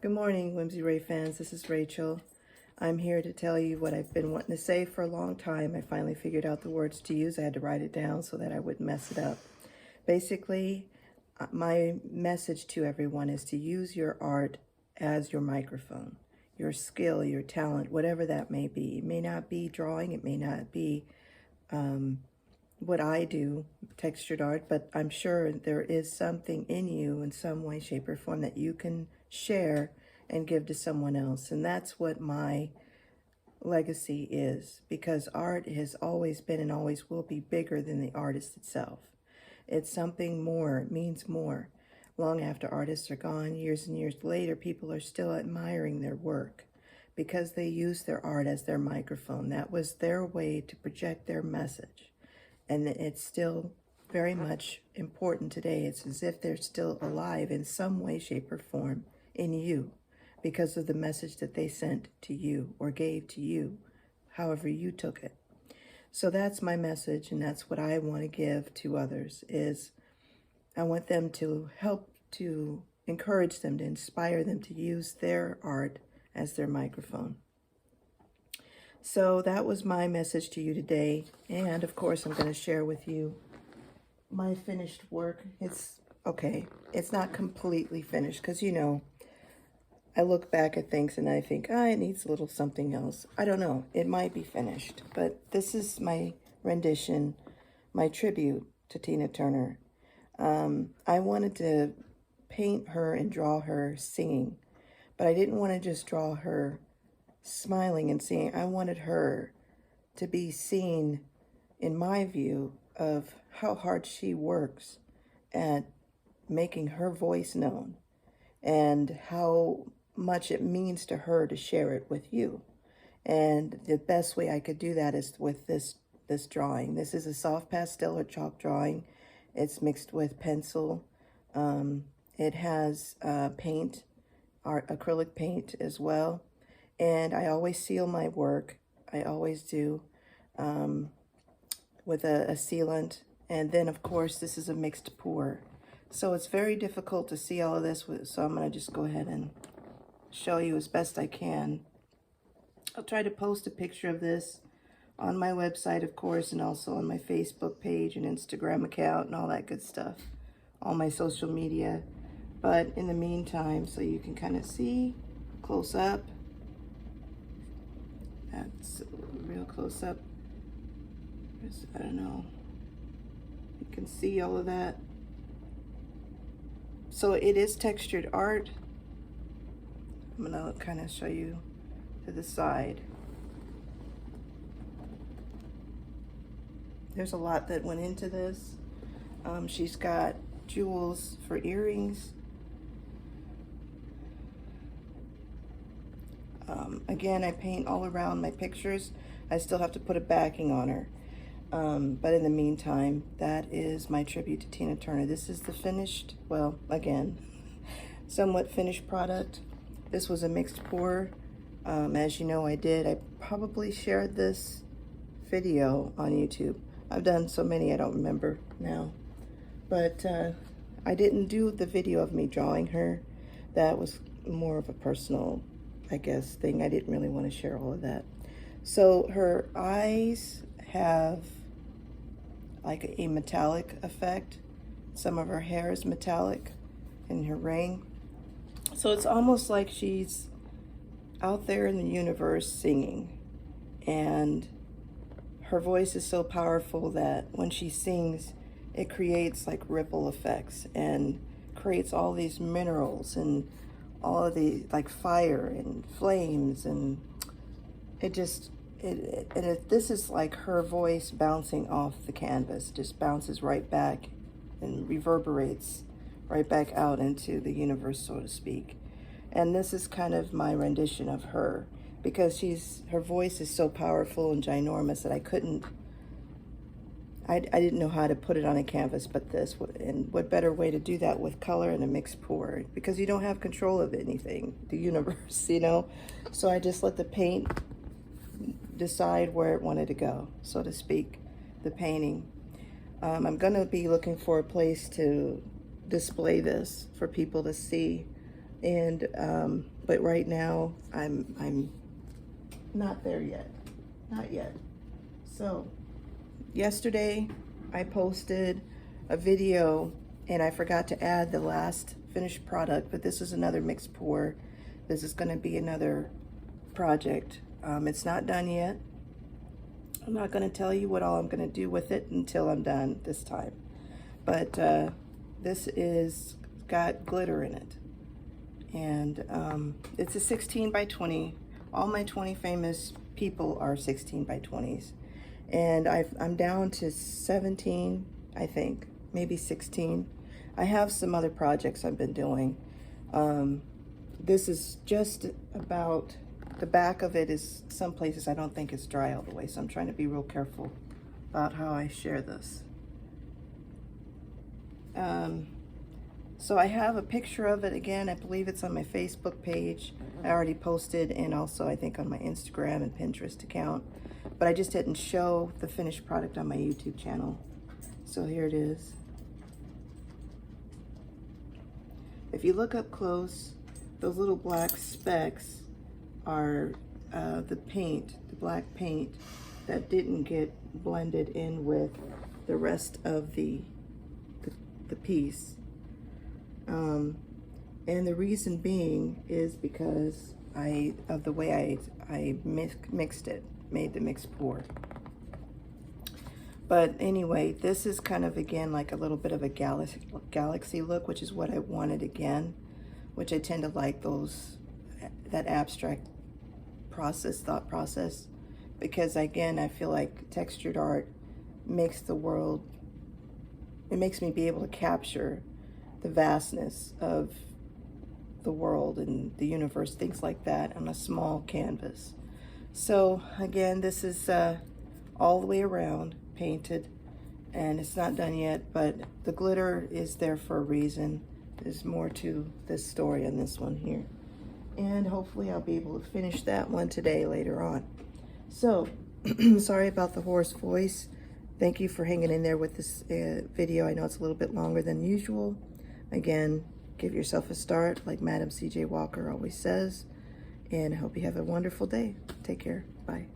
Good morning, Whimsy Rae fans. This is Rachel. I'm here to tell you what I've been wanting to say for a long time. I finally figured out the words to use. I had to write it down so that I wouldn't mess it up. Basically, my message to everyone is to use your art as your microphone, your skill, your talent, whatever that may be. It may not be drawing. It may not be what I do, textured art, but I'm sure there is something in you in some way, shape, or form that you can share and give to someone else. And that's what my legacy is, because art has always been and always will be bigger than the artist itself. It's something more, it means more. Long after artists are gone, years and years later, people are still admiring their work because they use their art as their microphone. That was their way to project their message. And it's still very much important today. It's as if they're still alive in some way, shape, or form in you because of the message that they sent to you or gave to you, however you took it. So that's my message, and that's what I want to give to others, is I want them to help to encourage them, to inspire them to use their art as their microphone. So that was my message to you today. And of course, I'm going to share with you my finished work. It's okay. It's not completely finished because, you know, I look back at things and I think, it needs a little something else. I don't know. It might be finished. But this is my rendition, my tribute to Tina Turner. I wanted to paint her and draw her singing, but I didn't want to just draw her smiling and singing. I wanted her to be seen in my view of how hard she works at making her voice known and how much it means to her to share it with you. And the best way I could do that is with this drawing. This is a soft pastel or chalk drawing. It's mixed with pencil. It has paint, acrylic paint as well. And I always seal my work. I always do with a sealant. And then, of course, this is a mixed pour. So it's very difficult to see all of this. So I'm going to just go ahead and show you as best I can. I'll try to post a picture of this on my website, of course, and also on my Facebook page and Instagram account and all that good stuff. All my social media. But in the meantime, so you can kind of see close up. That's real close up. I don't know. You can see all of that. So it is textured art. I'm gonna kind of show you to the side. There's a lot that went into this. She's got jewels for earrings. Again, I paint all around my pictures. I still have to put a backing on her. But in the meantime, that is my tribute to Tina Turner. This is the finished, well, again, somewhat finished product. This was a mixed pour. As you know, I probably shared this video on YouTube. I've done so many, I don't remember now. But I didn't do the video of me drawing her. That was more of a personal, I guess, thing. I didn't really want to share all of that. So her eyes have like a metallic effect. Some of her hair is metallic in her ring. So it's almost like she's out there in the universe singing. And her voice is so powerful that when she sings, it creates like ripple effects and creates all these minerals and all of the like fire and flames, and this is like her voice bouncing off the canvas, just bounces right back and reverberates right back out into the universe, so to speak. And this is kind of my rendition of her, because her voice is so powerful and ginormous that I didn't know how to put it on a canvas but this. And what better way to do that with color and a mixed pour, because you don't have control of anything, the universe, you know? So I just let the paint decide where it wanted to go, so to speak, the painting. I'm gonna be looking for a place to display this for people to see And but right now I'm not there yet, not yet. So yesterday I posted a video and I forgot to add the last finished product, but this is another mixed pour. This is going to be another project. It's not done yet. I'm not going to tell you what all I'm going to do with it until I'm done this time. But this is got glitter in it. And it's a 16 by 20. All my 20 famous people are 16 by 20s. And I'm down to 17, I think, maybe 16. I have some other projects I've been doing. This is just about, the back of it is some places I don't think it's dry all the way, so I'm trying to be real careful about how I share this. So I have a picture of it again. I believe it's on my Facebook page. I already posted, and also I think on my Instagram and Pinterest account. But I just didn't show the finished product on my YouTube channel. So here it is. If you look up close, those little black specks are the paint, the black paint that didn't get blended in with the rest of the piece. And the reason being is because of the way I mixed it, made the mixed pour. But anyway, this is kind of, again, like a little bit of a galaxy look, which is what I wanted again, which I tend to like that abstract thought process, because again, I feel like textured art makes the world, it makes me be able to capture the vastness of the world and the universe, things like that, on a small canvas. So again, this is all the way around painted, and it's not done yet, but the glitter is there for a reason. There's more to this story on this one here, and hopefully I'll be able to finish that one today later on. So sorry about the hoarse voice. Thank you for hanging in there with this video. I know it's a little bit longer than usual. Again, give yourself a start, like Madam C.J. Walker always says, and I hope you have a wonderful day. Take care. Bye.